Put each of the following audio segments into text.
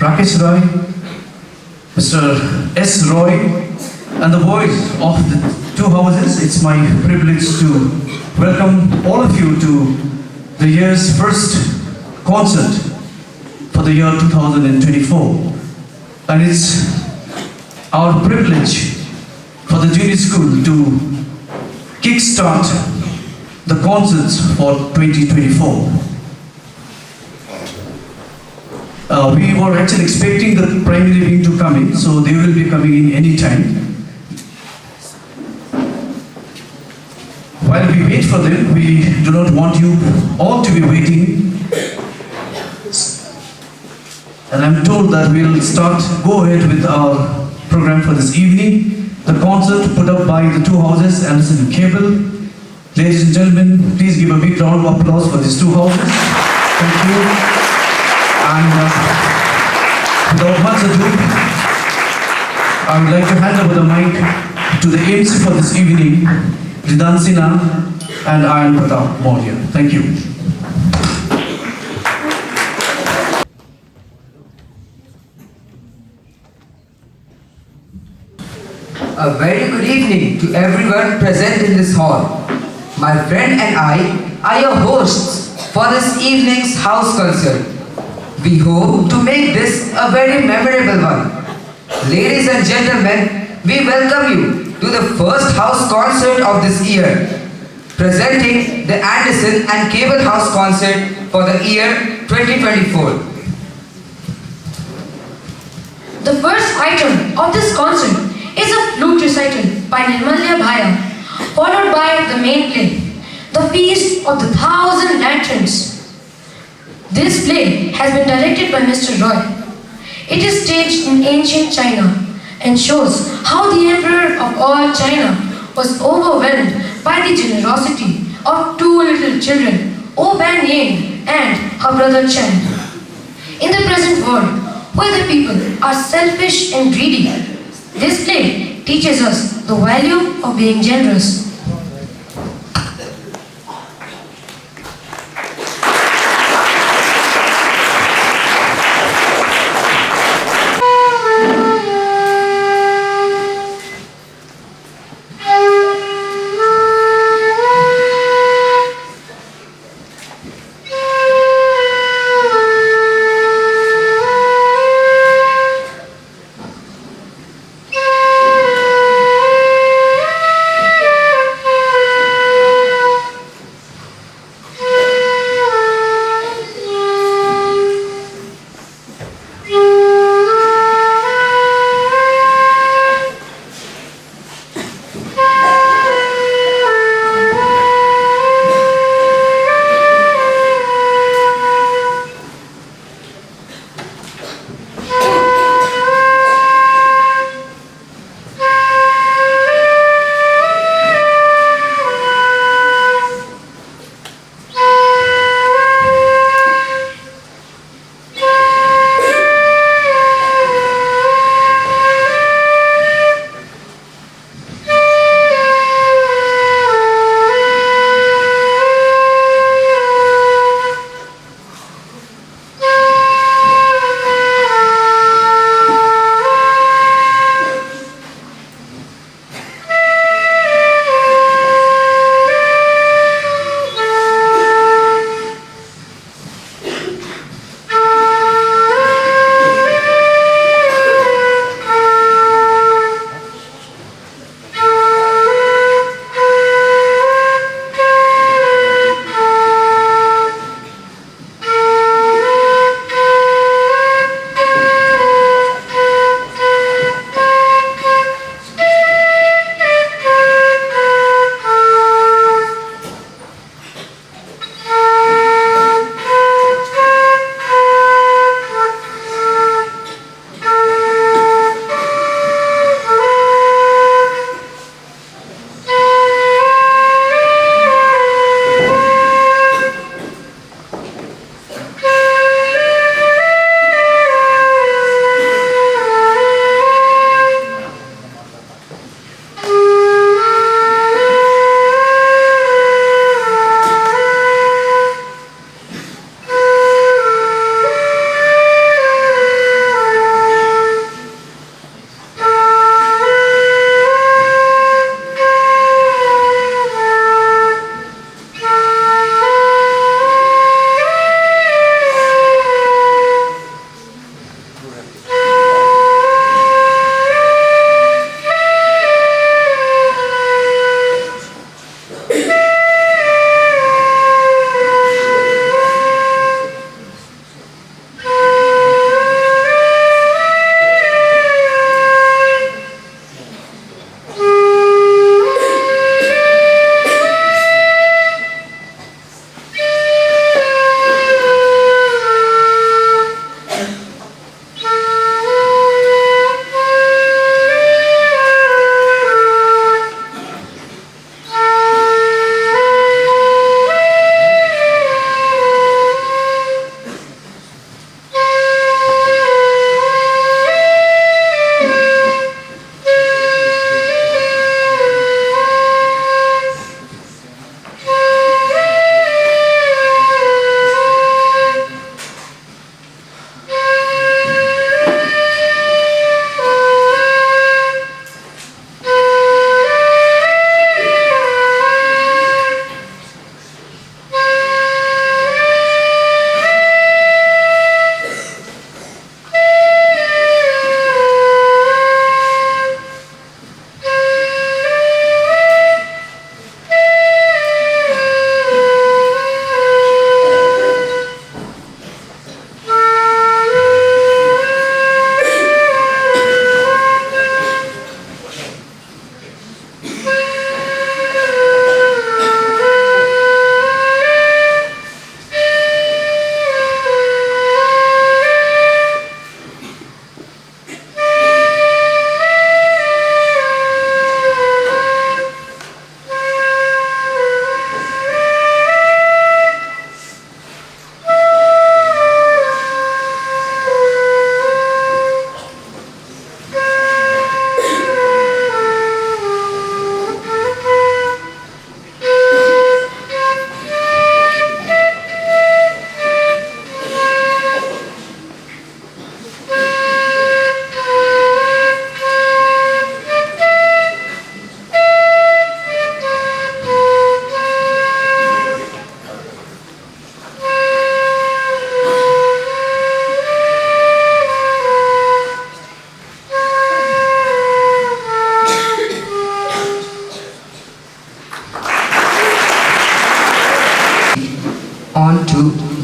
Rakesh Roy, Mr. S. Roy, and the boys of the two houses. It's my privilege to welcome all of you to the year's first concert for the year 2024. And it's our privilege for the junior school to kickstart the concerts for 2024. We were actually expecting the primary wing to come in, so they will be coming in any time. While we wait for them, we do not want you all to be waiting. And I'm told that we'll go ahead with our program for this evening. The concert put up by the two houses, Anderson and Cable. Ladies and gentlemen, please give a big round of applause for these two houses. Thank you. And without much ado, I would like to hand over the mic to the MC for this evening, Ridan Sinha and Ayan Pratap Maurya. Thank you. A very good evening to everyone present in this hall. My friend and I are your hosts for this evening's house concert. We hope to make this a very memorable one. Ladies and gentlemen, we welcome you to the first house concert of this year, presenting the Anderson and Cable House concert for the year 2024. The first item of this concert is a flute recital by Nirmalya Bhaya, followed by the main play, The Feast of the Thousand Lanterns. This play has been directed by Mr. Roy. It is staged in ancient China and shows how the emperor of all China was overwhelmed by the generosity of two little children, Ban Ying and her brother Chang. In the present world, where the people are selfish and greedy, this play teaches us the value of being generous.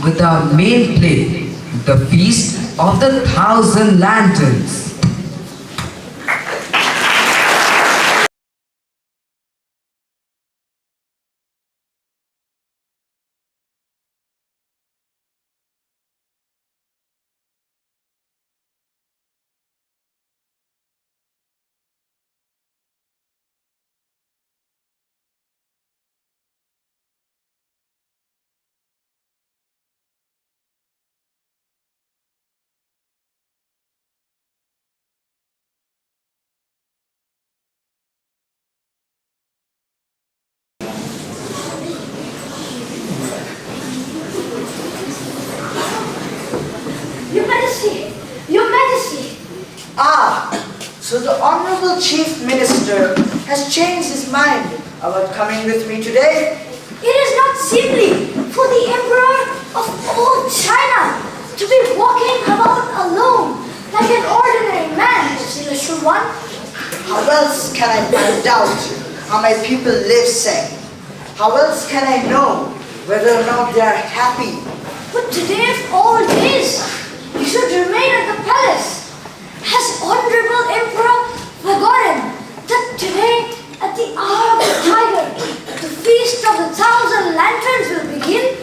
with our main play, the Feast of the Thousand Lanterns. Your Majesty! Your Majesty! Ah, so the Honorable Chief Minister has changed his mind about coming with me today? It is not simply for the Emperor of all China to be walking about alone like an ordinary man, Celestial One. How else can I find out how my people live, say? How else can I know whether or not they are happy? But today of all days, you should remain at the palace. Has Honorable Emperor forgotten that today, at the hour of the tiger, the Feast of the Thousand Lanterns will begin?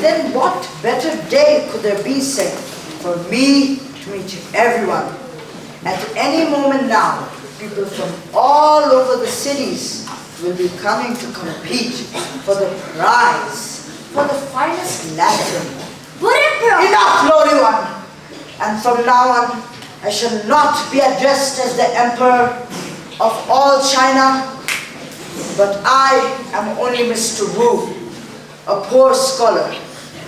Then what better day could there be, say, for me to meet everyone? At any moment now, people from all over the cities will be coming to compete for the prize, for the finest lantern. But Emperor! Enough, lowly one! And from now on, I shall not be addressed as the Emperor of all China, but I am only Mr. Wu, a poor scholar.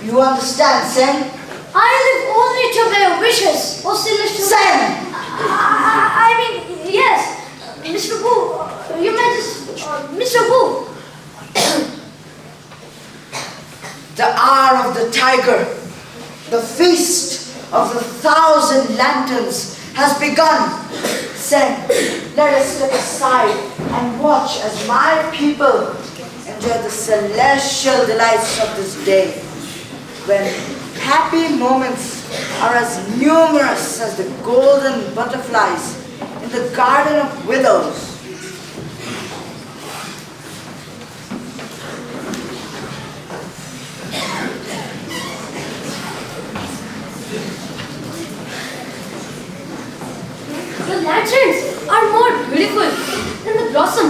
You understand, Sen? I live only to obey wishes, O Celestial. Sen! I mean, yes, Mr. Wu, Your Majesty, Mr. Wu. The hour of the tiger, the feast of the thousand lanterns has begun. Sen, let us step aside and watch as my people enjoy the celestial delights of this day, when happy moments are as numerous as the golden butterflies in the garden of willows. The lanterns are more beautiful than the blossom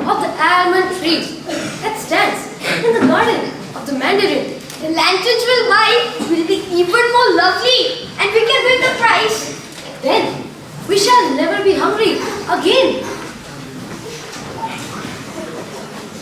of the almond tree that stands in the garden of the mandarin. The lanterns will be even more lovely and we can win the prize. Then we shall never be hungry again.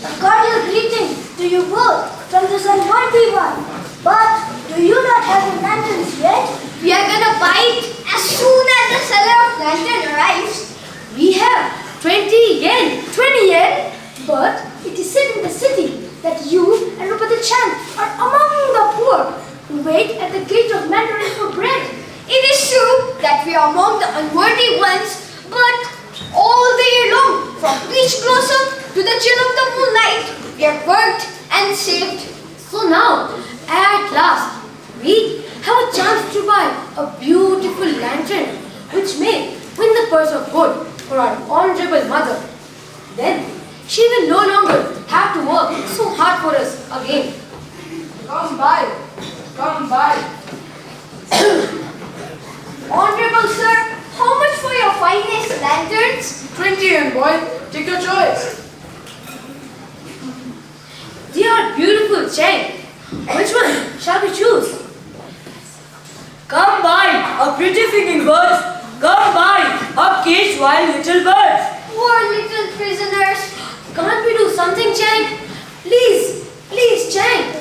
A cordial greeting to you both from this unworthy one. But do you not have the lanterns yet? We are gonna buy it as soon as the seller of lantern arrives. We have 20 yen. 20 yen? But it is said in the city that you and Rupati Chang are among the poor who wait at the gate of Mandarin for bread. It is true that we are among the unworthy ones, but all the year long, from peach blossom to the chill of the moonlight, we have worked and saved. So now, at last, we have a chance to buy a beautiful lantern which may win the purse of gold for our honorable mother. Then she will no longer have to work so hard for us again. Come by, come by. Honorable sir, how much for your finest lanterns? 20 yen, boy. Take your choice. They are beautiful, Chang. Which one shall we choose? Come by, a pretty singing birds. Come by, a caged wild little birds. Poor little prisoners. Can't we do something, Chang? Please, please, Chang.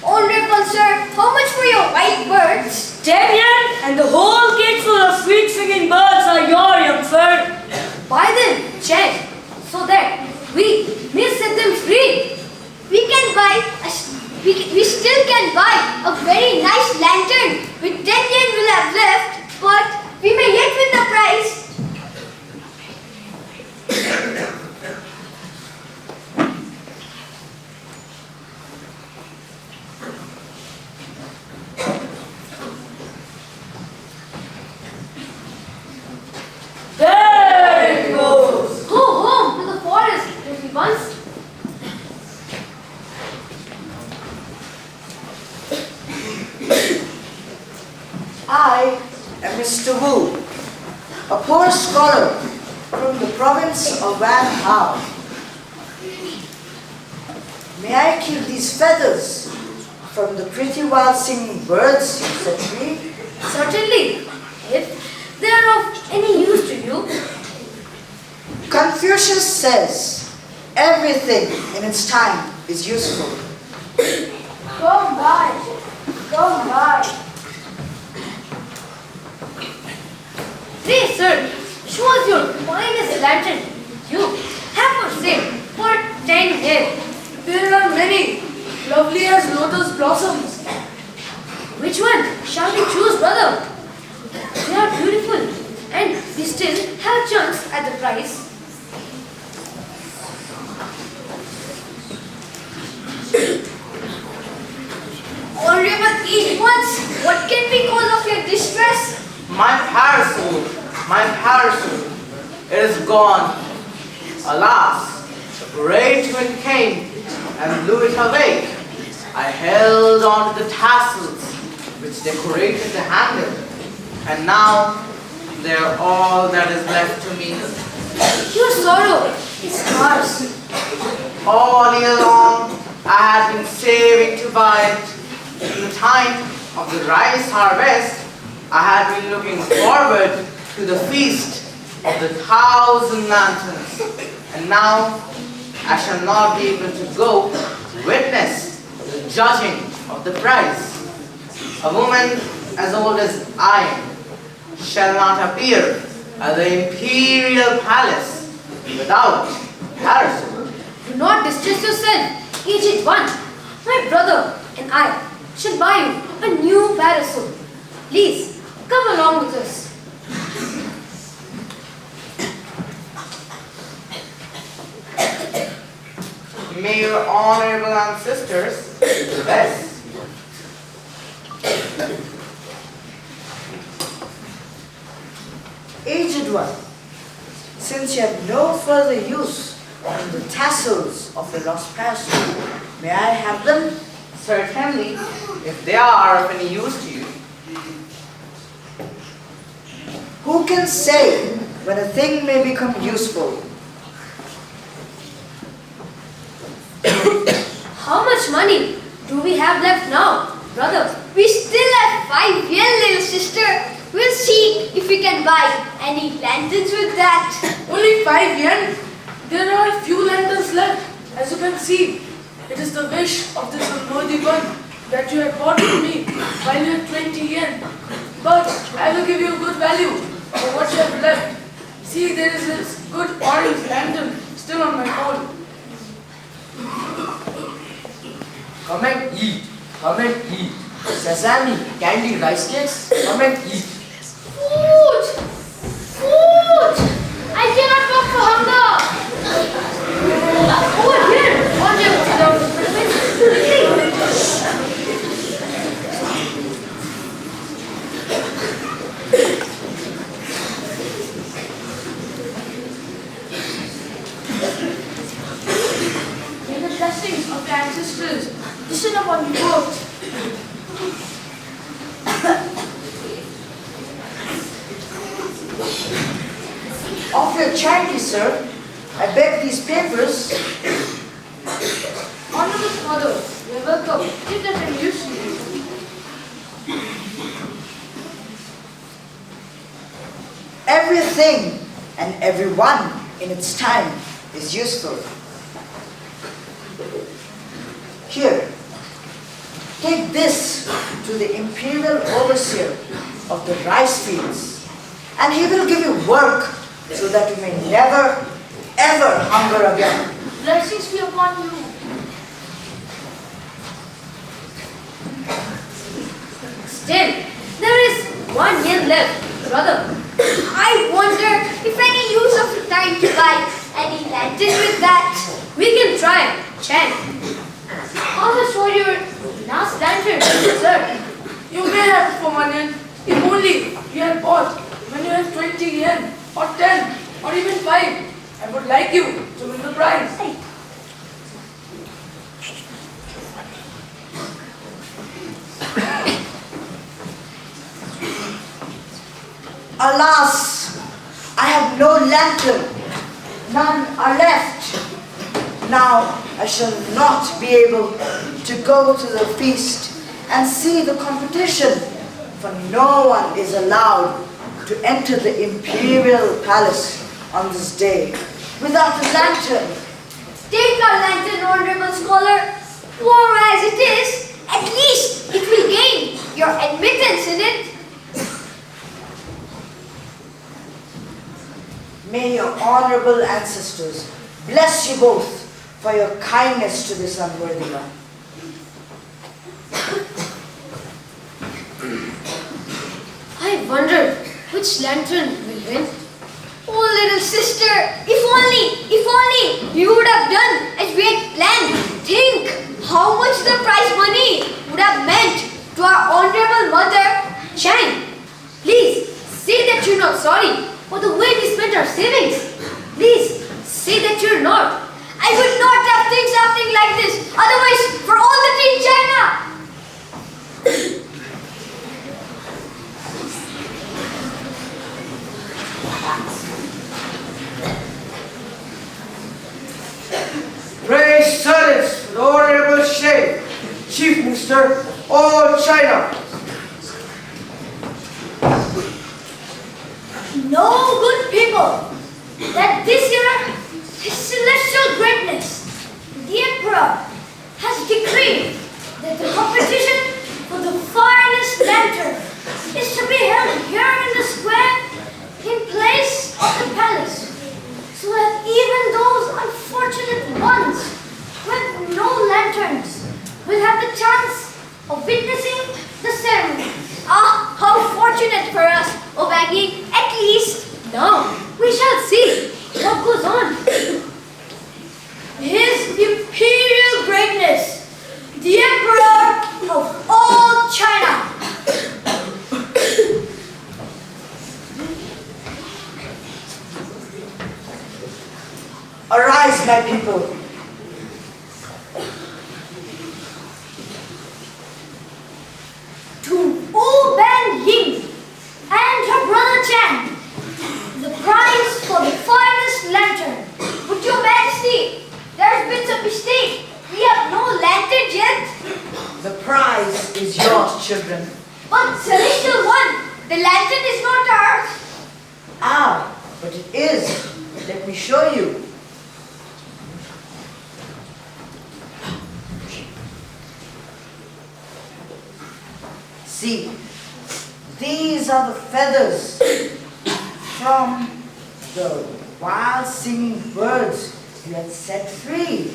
Honorable sir, how much for your white birds? 10 yen, and the whole cage full of sweet singing birds are your young sir. Buy them, Chang, so that we may set them free. We still can buy a very nice lantern with 10 yen we'll have left, but we may yet win the prize. I am Mr. Wu, a poor scholar from the province of Van Hao. May I keep these feathers from the pretty wild singing birds you set free? Certainly, if they are of any use to you. Confucius says, everything in its time is useful. Come by, come by. Please, sir, show us your finest lantern. You have for sale for 10 head. There are many, lovely as lotus blossoms. Which one shall we choose, brother? They are beautiful, and we still have a chance at the price. Honorable each once, what can be cause of your distress? My parasol, it is gone. Alas, the great wind came and blew it away. I held on to the tassels which decorated the handle, and now they are all that is left to me. Your sorrow is ours. All year long, I had been saving to buy it. In the time of the rice harvest, I had been looking forward to the feast of the 1,000 lanterns. And now, I shall not be able to go to witness the judging of the prize. A woman as old as I am shall not appear at the imperial palace without parasol. Do not distress yourself, aged one. My brother and I shall buy you a new parasol. Please, come along with us. May your honorable ancestors bless. Aged one, since you have no further use for the tassels of the lost parasol, may I have them? Certainly, if they are of any use to you. Who can say when a thing may become useful? How much money do we have left now, brother? We still have 5 yen, little sister. We'll see if we can buy any lanterns with that. Only 5 yen? There are a few lanterns left. As you can see, it is the wish of this unworthy one that you have bought from me while you had 20 yen. But I will give you a good value for what you have left. See, there is this good orange lantern still on my pole. Come and eat. Come and eat. Sesame, candy, rice cakes. Come and eat. Food! Food! I cannot walk for hunger. Over here, on your May the blessings of the ancestors descend upon you both. Of your charity, sir, I beg these papers. honorable father, you are welcome. If that any use to you. Everything and everyone in its time is useful. Here, take this to the imperial overseer of the rice fields, and he will give you work so that you may never, ever hunger again. Blessings be upon you. Still, there is 1 yen left, brother. I wonder if any use of the time to buy any lanterns with that. We can try, Chang. How much for your last lantern, sir? You may have for 1 yen, if only you had bought when you had 20 yen, or 10, or even 5. I would like you to win the prize. Alas, I have no lantern. None are left. Now I shall not be able to go to the feast and see the competition, for no one is allowed to enter the imperial palace on this day without a lantern. Take our lantern, honorable scholar. Poor as it is, at least it will gain your admittance in it. May your honorable ancestors bless you both for your kindness to this unworthy one. I wonder which lantern will win. Oh, little sister, if only you would have done as we had planned. Think how much the prize money would have meant to our honorable mother. Chang, please say that you're not sorry for the way we spent our savings. Please say that you're not. I would not have think something like this. Otherwise, for all the tea in China. Pray silence for the honorable Shane, Chief Minister of all China. Know, good people, that this year, His celestial greatness, the Emperor, has decreed that the competition for the finest lantern is to be held here in the square in place of the palace, so that even those unfortunate ones with no lanterns will have the chance of witnessing the ceremony. Ah, how fortunate for us, O Baggy, at least. Now we shall see what goes on. His imperial greatness, the Emperor of all China. Arise, my people. To Wu Ban Ying and her brother Chang, the prize for the finest lantern. But your majesty, there's been some mistake. We have no lantern yet. The prize is yours, children. But celestial one, the lantern is not ours. Ah, but it is. Let me show you. See, these are the feathers from the wild singing birds you had set free.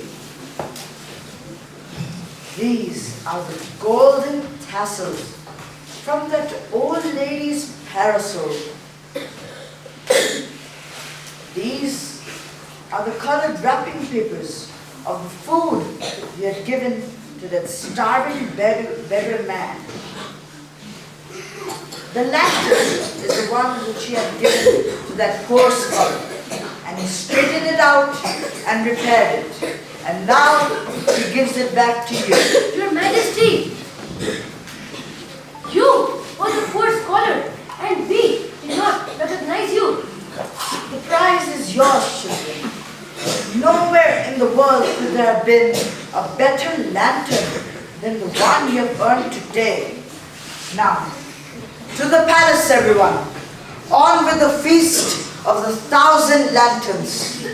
These are the golden tassels from that old lady's parasol. These are the colored wrapping papers of the food you had given to that starving beggar man. The lantern is the one which he had given to that poor scholar, and he straightened it out and repaired it. And now he gives it back to you. Your Majesty, you were the poor scholar, and we did not recognize you. The prize is yours, children. Nowhere in the world could there have been a better lantern than the one you have earned today. Now, to the palace, everyone. On with the feast of the 1,000 lanterns.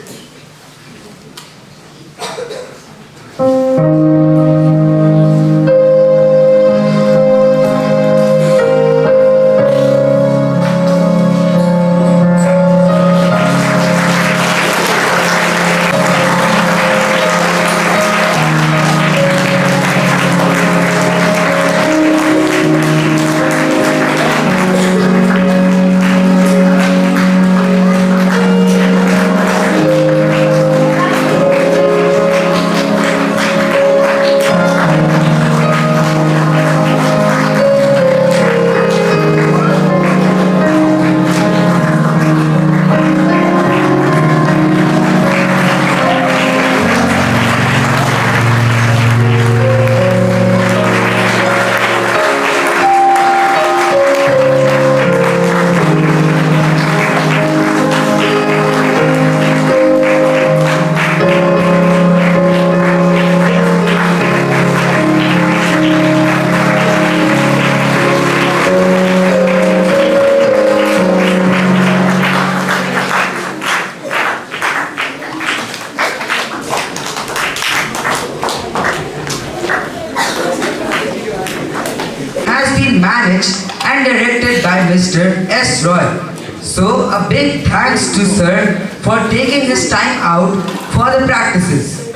Mr. S. Roy. So a big thanks to sir for taking his time out for the practices.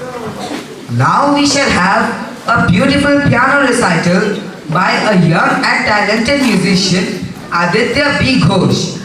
Now we shall have a beautiful piano recital by a young and talented musician, Aditya B. Ghosh.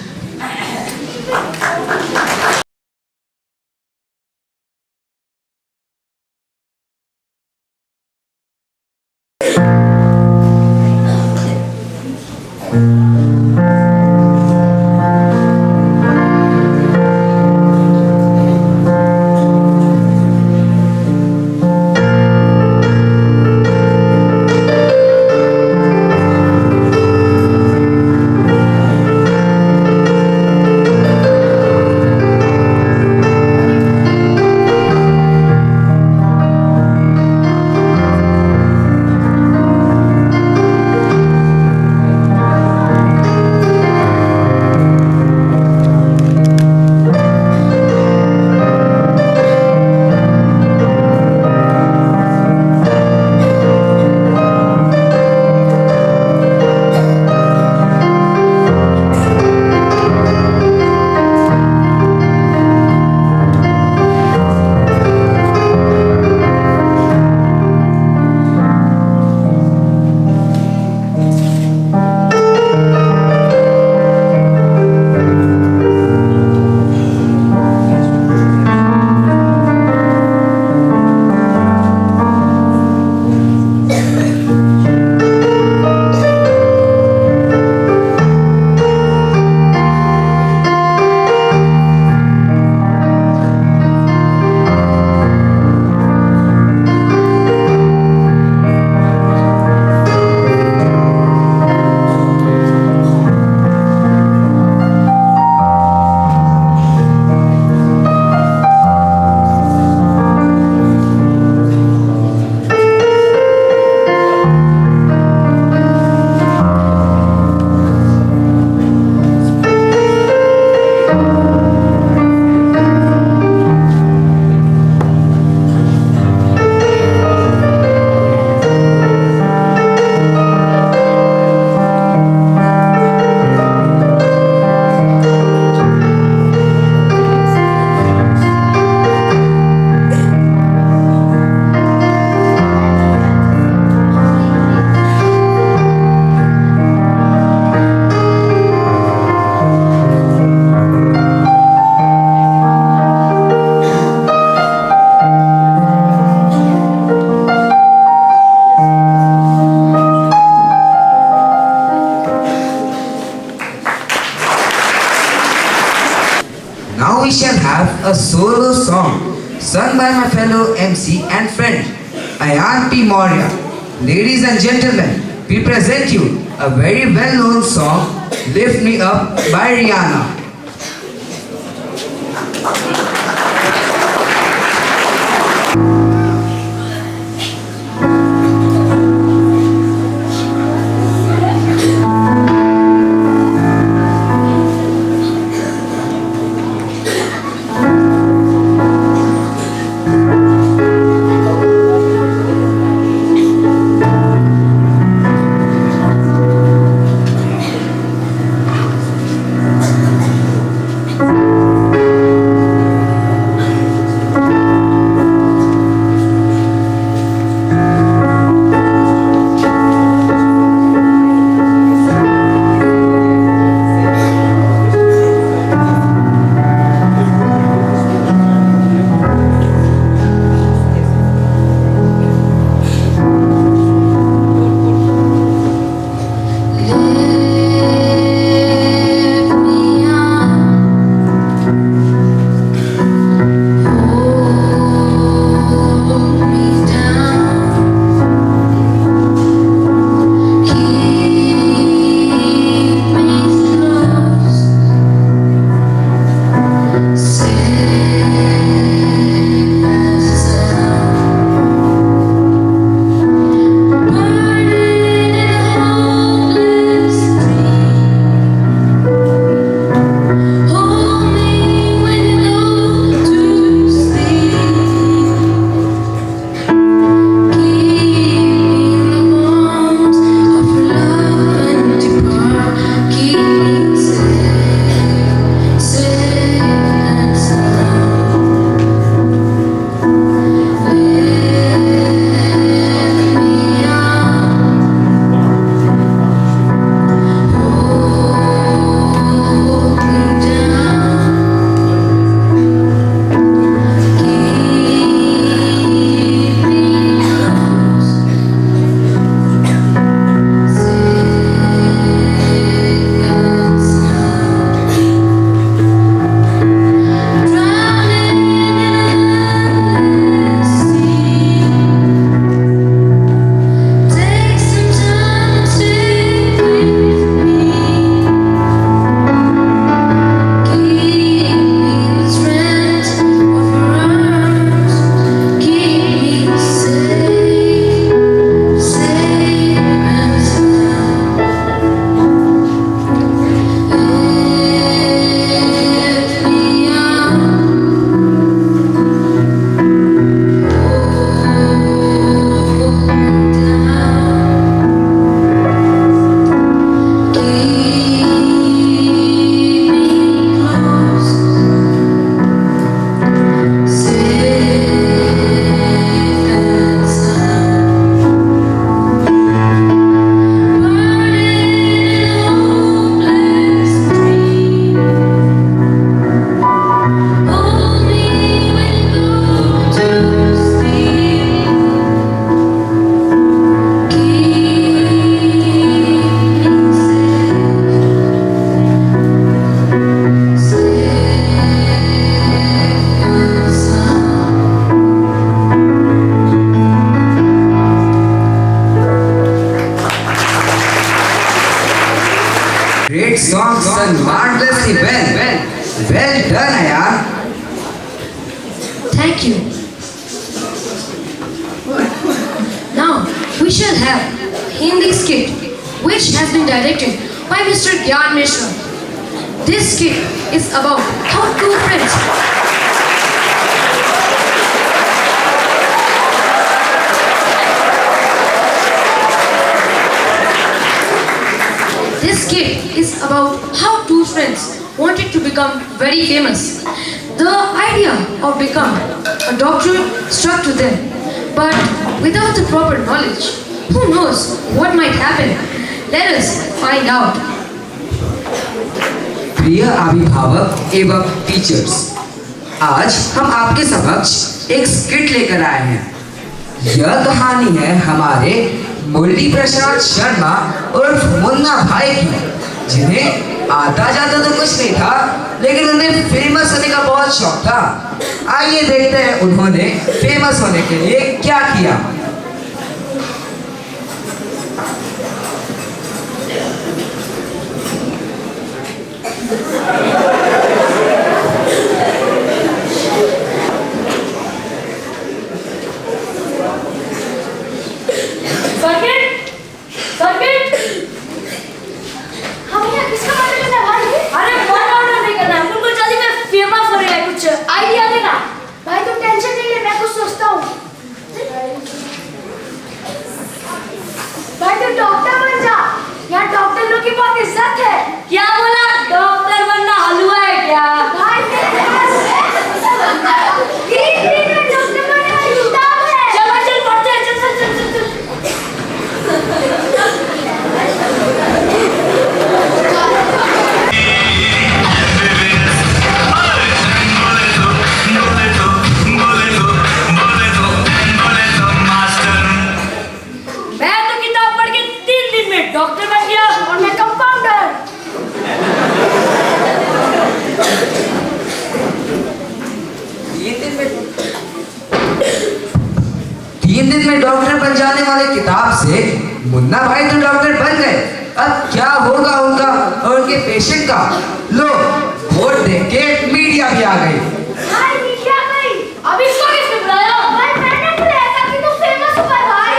Now we shall have a solo song sung by my fellow MC and friend, Ayan P. Maurya. Ladies and gentlemen, we present you a very well-known song, Lift Me Up by Rihanna. answered marvelously well. Well done, Ayan. Thank you. Now we shall have Hindi skit, which has been directed by Mr. Gyan Mishra. This skit is about how two friends wanted to become very famous. The idea of becoming a doctor struck to them, but without the proper knowledge, who knows what might happen? Let us find out. प्रिय अभिभावक एवं teachers, आज हम आपके समक्ष एक skit लेकर आए हैं। यह कहानी है हमारे मुरली प्रसाद शर्मा और मुन्ना भाई की, जिन्हें आता जाता तो कुछ नहीं था, लेकिन उन्हें फेमस होने का बहुत शौक था। आइए देखते हैं उन्होंने फेमस होने के लिए क्या किया। किताब से मुन्ना भाई तो डॉक्टर बन गए, अब क्या होगा उनका और उनके पेशेंट का। लो, वोट देके मीडिया भी आ गई। भाई मीडिया गई, अब इसको किसने बुलाया? भाई मैंने बुलाया था कि तू फेमस हो भाई।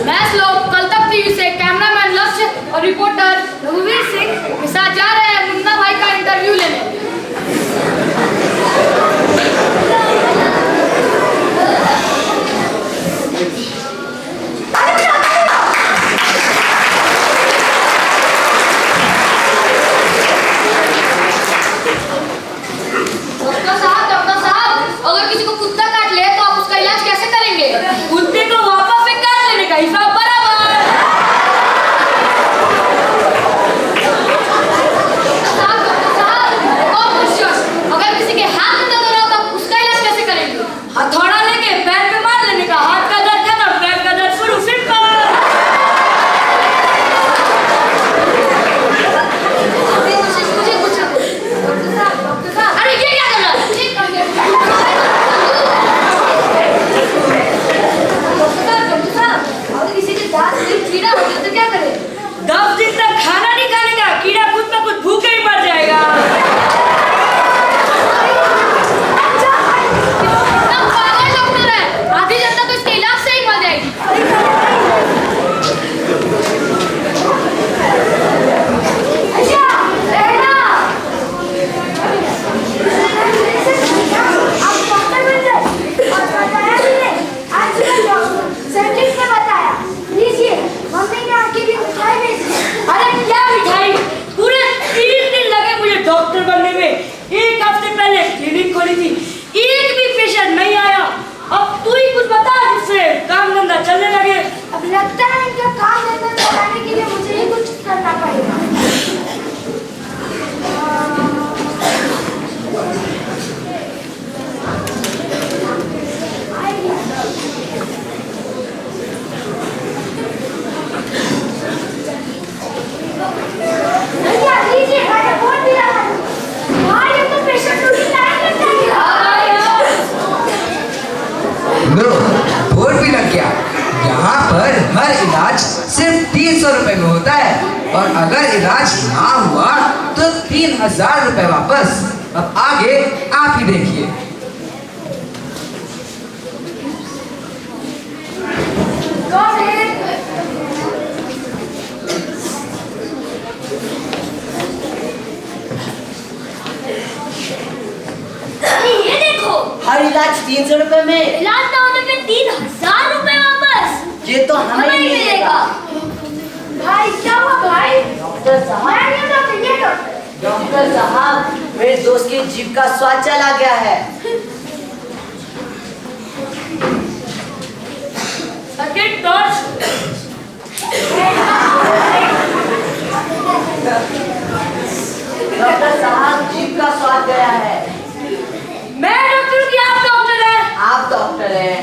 मैच लोग कल तक टीवी से कैमरामैन लक्ष्य और रिपोर्टर रघुवीर सिंह के साथ जा रहे हैं मुन्ना भाई का इंटरव्यू लेने। वोट भी लग गया। यहाँ पर हर इलाज सिर्फ 300 रुपए में होता है। और अगर इलाज ना हुआ तो 3000 रुपए वापस। अब आगे आप ही देखिए। ये देखो, हर इलाज 300 रुपए में। इलाज ना होने पे 3000 रुपए वापस। ये तो हमें ही मिलेगा। भाई क्या हुआ भाई? डॉक्टर साहब, ये डॉक्टर। डॉक्टर साहब, मेरे दोस्त की जीभ का स्वाद चला गया है। Second touch. डॉक्टर साहब, जीभ का स्वाद गया है। मैं डॉक्टर हूँ कि आप डॉक्टर हैं? आप डॉक्टर हैं।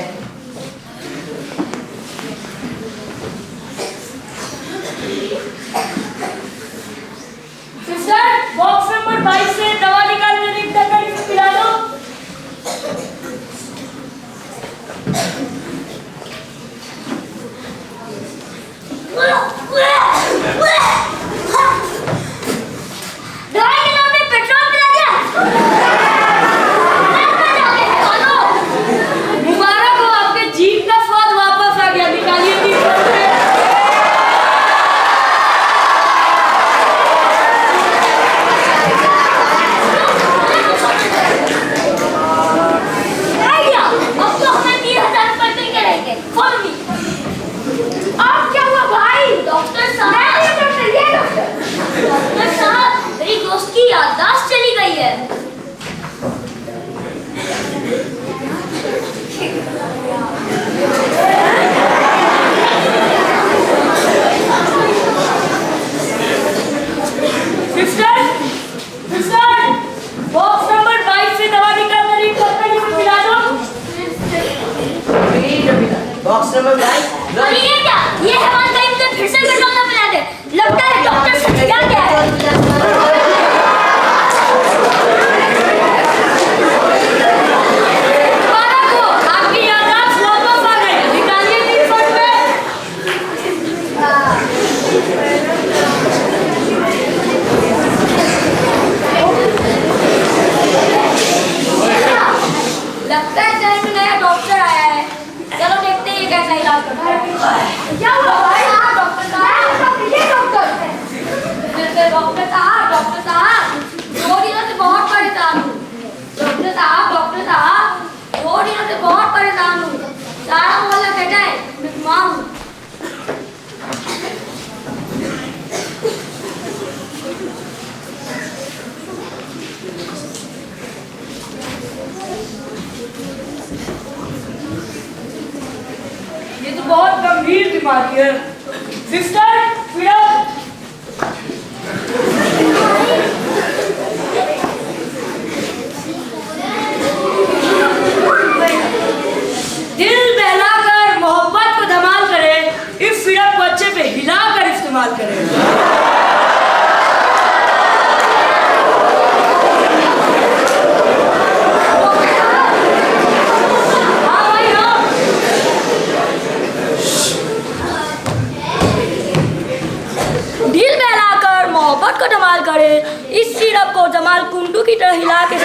सिस्टर, बॉक्स नंबर 22 से दवा निकाल कर एक टक्कर इसे पिला दो। दवाई के नाम पे पेट्रोल पिला दिया। मुबारक हो, आपके जीभ का स्वाद वापस आ गया। निकालिए 300 रुपए। आइडिया, अब तो हमें 3000 रुपए मिल के रहेंगे। Follow me। अब क्या हुआ भाई? डॉक्टर साहब, ये डॉक्टर साहब, मेरी दोस्त की याददाश्त चली गई है। सिस्टर, सिस्टर, बॉक्स नंबर 22 से दवा निकाल कर एक टक्कर इसे पिला दो। Box number 22। और ये क्या? ये हमारे टाइम से फिर से पेट्रोल ना पिला दे। लगता है डॉक्टर से क्या क्या है? मुबारक हो, आपकी याददाश्त वापस आ गई। निकालिए 300 रुपए। लगता है शहर में नया डॉक्टर आया है। चलो देखते हैं ये कैसा इलाज करता है। क्या हुआ भाई? डॉक्टर साहब, ये डॉक्टर डॉक्टर साहब, 2 दिनों से बहुत परेशान हूँ। डॉक्टर साहब, 2 दिनों से बहुत परेशान हूँ। सारा मोहल्ला कहता है मैं बीमार हूँ। ये तो बहुत गंभीर बीमारी है। सिस्टर, पीड़ा। दिल बहलाकर मोहब्बत को धमाल करे, इस सिरप को अच्छे पे हिलाकर इस्तेमाल करें। हाँ भाई हाँ। दिल बहलाकर मोहब्बत को धमाल करे, इस सिरप को जमाल कुंडू की तरह हिला के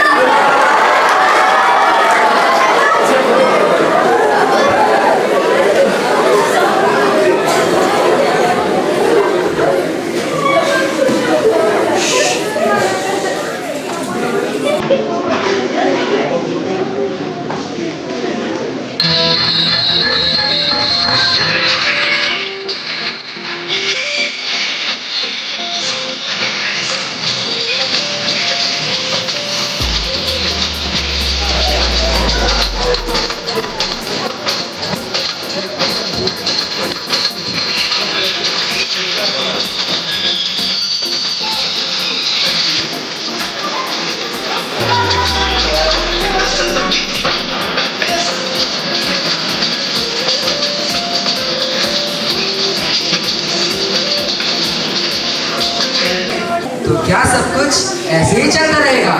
तो क्या सब कुछ ऐसे ही चलता रहेगा?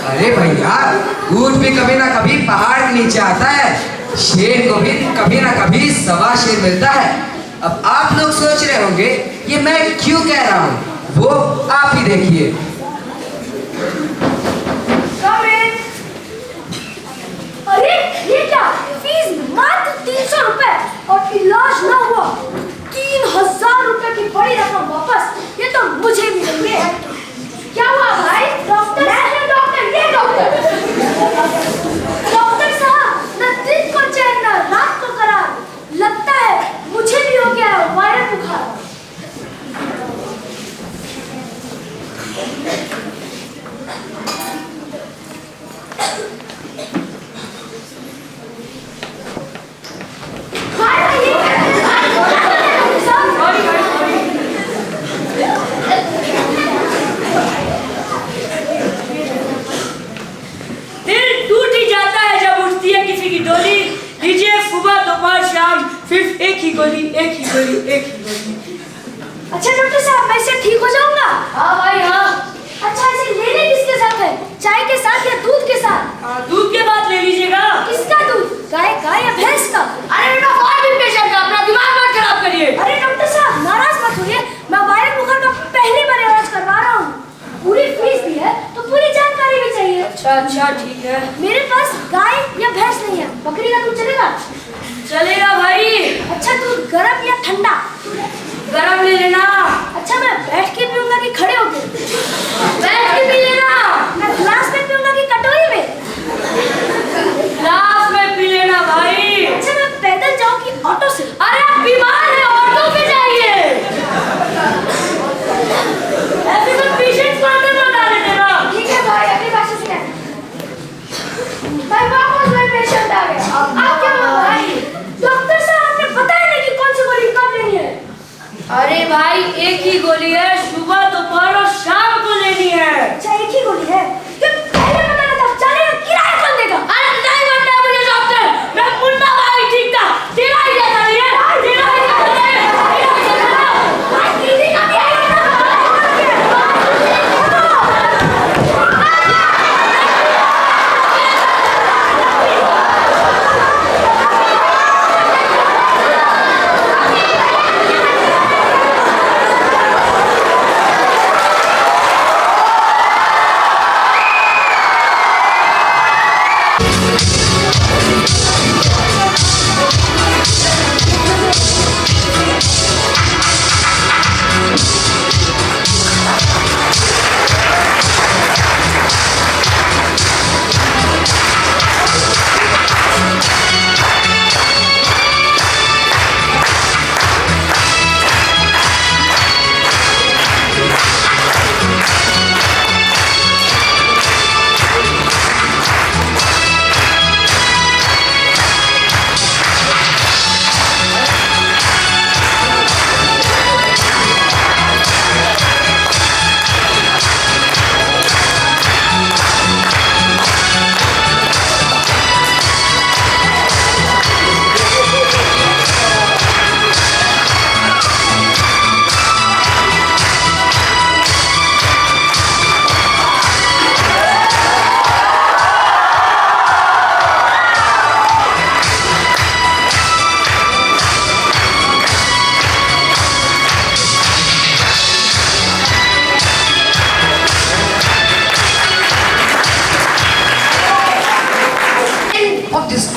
अरे भैया, ऊंट भी कभी ना कभी पहाड़ के नीचे आता है। शेर को भी कभी ना कभी 1.25 शेर मिलता है। अब आप लोग सोच रहे होंगे ये मैं क्यों कह रहा हूँ, वो आप ही देखिए। अरे ये क्या, फीस मात्र 300 रुपए और इलाज ना हुआ 3000 रुपए की बड़ी रकम वापस, ये तो मुझे भी मिलेंगे। क्या हुआ भाई? डॉक्टर ये डॉक्टर साहब, न दिन को चैन न रात को करार, लगता है मुझे भी हो गया वायरल बुखार। अच्छा डॉक्टर साहब, मैं इससे ठीक हो जाऊंगा? हाँ भाई हाँ। अच्छा इसे लेने किसके साथ है, चाय के साथ या दूध के साथ? दूध के बाद ले लीजिएगा। किसका दूध, गाय का या भैंस का? अरे बेटा वायरल पेशेंट का, अपना दिमाग मत खराब करिए। अरे डॉक्टर साहब नाराज मत होइए, मैं वायरल बुखार का पहली बार इलाज करवा रहा हूँ। पूरी फीस भी है तो पूरी जानकारी भी चाहिए। अच्छा ठीक है। मेरे पास गाय या भैंस नहीं है, बकरी का दूध चलेगा? चलेगा भाई। अच्छा दूध गरम या ठंडा? गरम ले लेना। अच्छा मैं बैठ के पीऊंगा कि खड़े होके? बैठ के पी लेना। मैं ग्लास में पीऊंगा कि कटोरी में? ग्लास में पी लेना भाई। अच्छा मैं पैदल जाऊं कि ऑटो से? अरे आप बीमार हैं, ऑटो पे जाइए। ऐसे तो पेशेंट को अंदर मत आने देना। ठीक है भाई, अपनी भाषा से भाई वापस मेरे पेशेंट आ गए। आप क्या हुआ भाई? डॉक्टर साहब आपने बताया नहीं कि कौन सी गोली कब लेनी है? अरे भाई एक ही गोली है, सुबह दोपहर और शाम को लेनी है। अच्छा एक ही गोली है, तो पहले बताना था, चलेगा किराया कौन देगा? अरे नहीं बनना मुझे डॉक्टर, मैं मुन्ना भाई ठीक था, तेरा ही जैसा नहीं है, तेरा ही जैसा नहीं है, तेरा ही जैसा नहीं है। भाई दीदी का भी आएगा।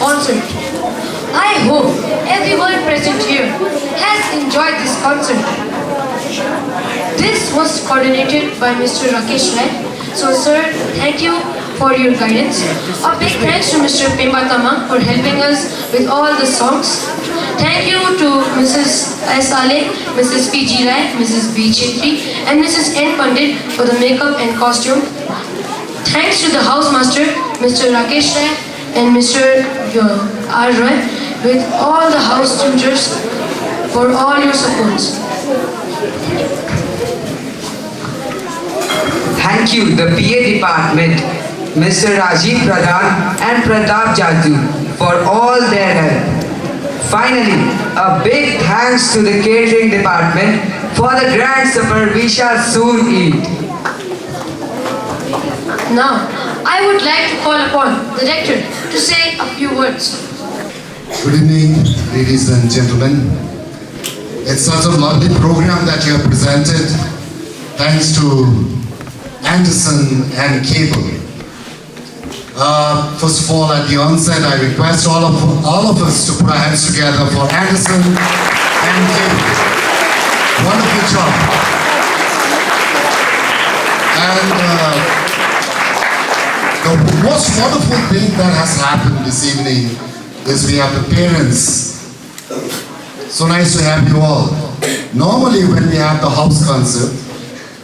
concert. I hope everyone present here has enjoyed this concert. This was coordinated by Mr. Rakesh Rai. So sir, thank you for your guidance. A big thanks to Mr. Pemba Tamang for helping us with all the songs. Thank you to Mrs. S. Ale, Mrs. P. G. Rai, Mrs. B. Chetri and Mrs. N. Pandit for the makeup and costume. Thanks to the housemaster, Mr. Rakesh Rai and Mr. R. Rai with all the house tutors for all your supports. Thank you, the PA department, Mr. Rajiv Pradhan and Pratap Jaju for all their help. Finally, a big thanks to the catering department for the grand supper we shall soon eat. Now, I would like to call upon the director to say a few words. Good evening, ladies and gentlemen. It's such a lovely program that you have presented. Thanks to Anderson and Cable. First of all, at the onset, I request all of us to put our hands together for Anderson and Cable. Wonderful job. And the most wonderful thing that has happened this evening is we have the parents. So nice to have you all. Normally, when we have the house concert,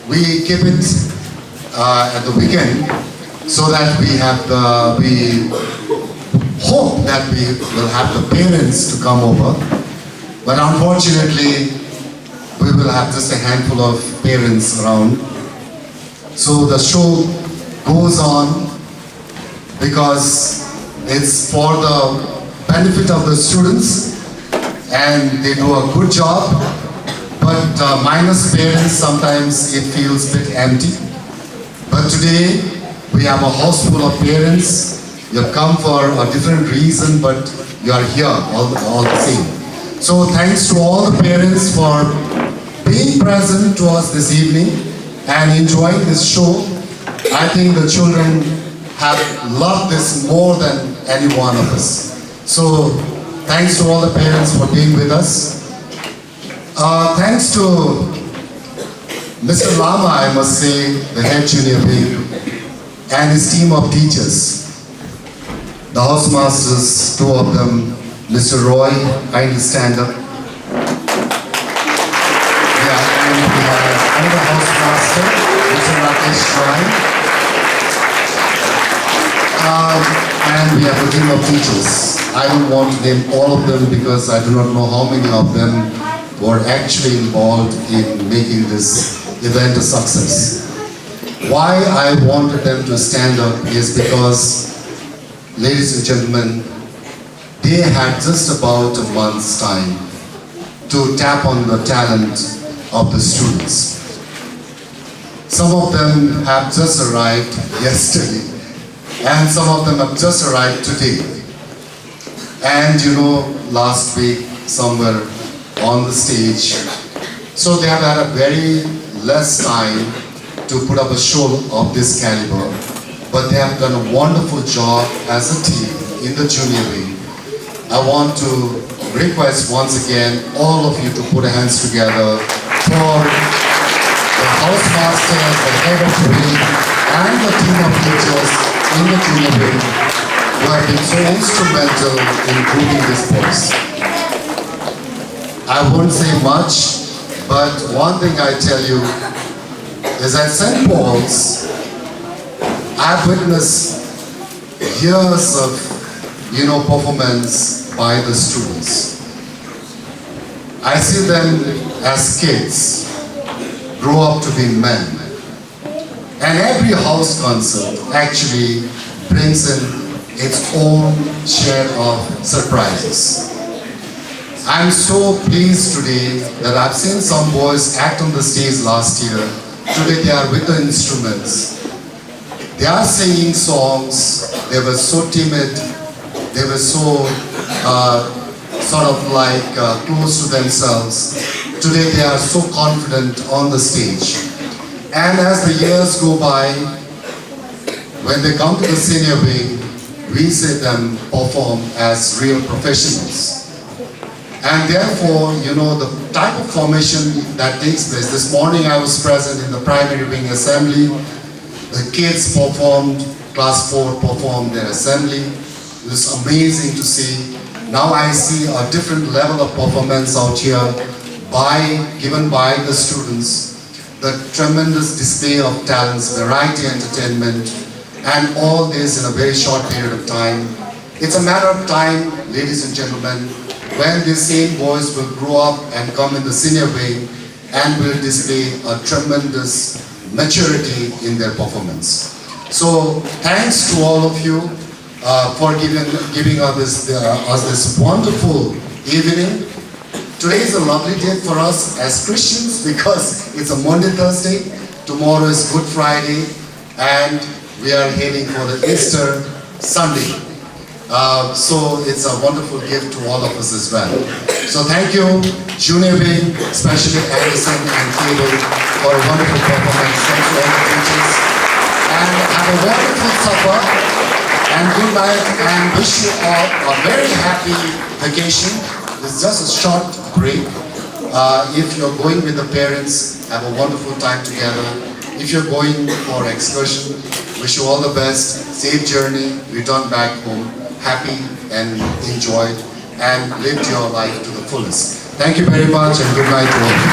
we keep it at the weekend so that we hope that we will have the parents to come over. But unfortunately, we will have just a handful of parents around. So the show goes on because it's for the benefit of the students and they do a good job. But minus parents, sometimes it feels a bit empty. But today, we have a house full of parents. You have come for a different reason, but you are here all the same. So thanks to all the parents for being present to us this evening and enjoying this show. I think the children have loved this more than any one of us. So thanks to all the parents for being with us. Thanks to Mr. Lama, I must say, the head junior wing, and his team of teachers. The housemasters, two of them, Mr. Roy, kindly stand up. Yeah, and we have another housemaster, Mr. Rakesh Roy. And we have a team of teachers. I don't want to name all of them because I do not know how many of them were actually involved in making this event a success. Why I wanted them to stand up is because, ladies and gentlemen, they had just about a month's time to tap on the talent of the students. Some of them have just arrived yesterday, and some of them have just arrived today. And you know, last week, somewhere on the stage. So they have had a very less time to put up a show of this caliber, but they have done a wonderful job as a team in the junior wing. I want to request once again all of you to put your hands together for the housemaster, the head of the wing, and the team of teachers in the junior wing who have been so instrumental in grooming this course. I won't say much, but one thing I tell you is at St. Paul's, I've witnessed years of, performance by the students. I see them as kids grow up to be men. And every house concert actually brings in its own share of surprises. I'm so pleased today that I've seen some boys act on the stage last year. Today they are with the instruments. They are singing songs. They were so timid. They were so close to themselves. Today they are so confident on the stage. And as the years go by, when they come to the senior wing, we see them perform as real professionals. And therefore, the type of formation that takes place. This morning I was present in the primary wing assembly. The kids performed, class 4 performed their assembly. It was amazing to see. Now I see a different level of performance out here given by the students. The tremendous display of talents, variety entertainment, and all this in a very short period of time. It's a matter of time, ladies and gentlemen, when these same boys will grow up and come in the senior wing and will display a tremendous maturity in their performance. So thanks to all of you for giving us this wonderful evening. Today is a lovely day for us as Christians because it's a Monday, Thursday. Tomorrow is Good Friday and we are heading for the Easter Sunday. So it's a wonderful gift to all of us as well. So thank you, Junior Wing, especially Anderson and Cable, for a wonderful performance. Thanks to all the teachers. And have a wonderful supper. And good night. And wish you all a very happy vacation. It's just a short break. If you're going with the parents, have a wonderful time together. If you're going for excursion, wish you all the best. Safe journey. Return back home happy and enjoyed and lived your life to the fullest. Thank you very much and good night to all.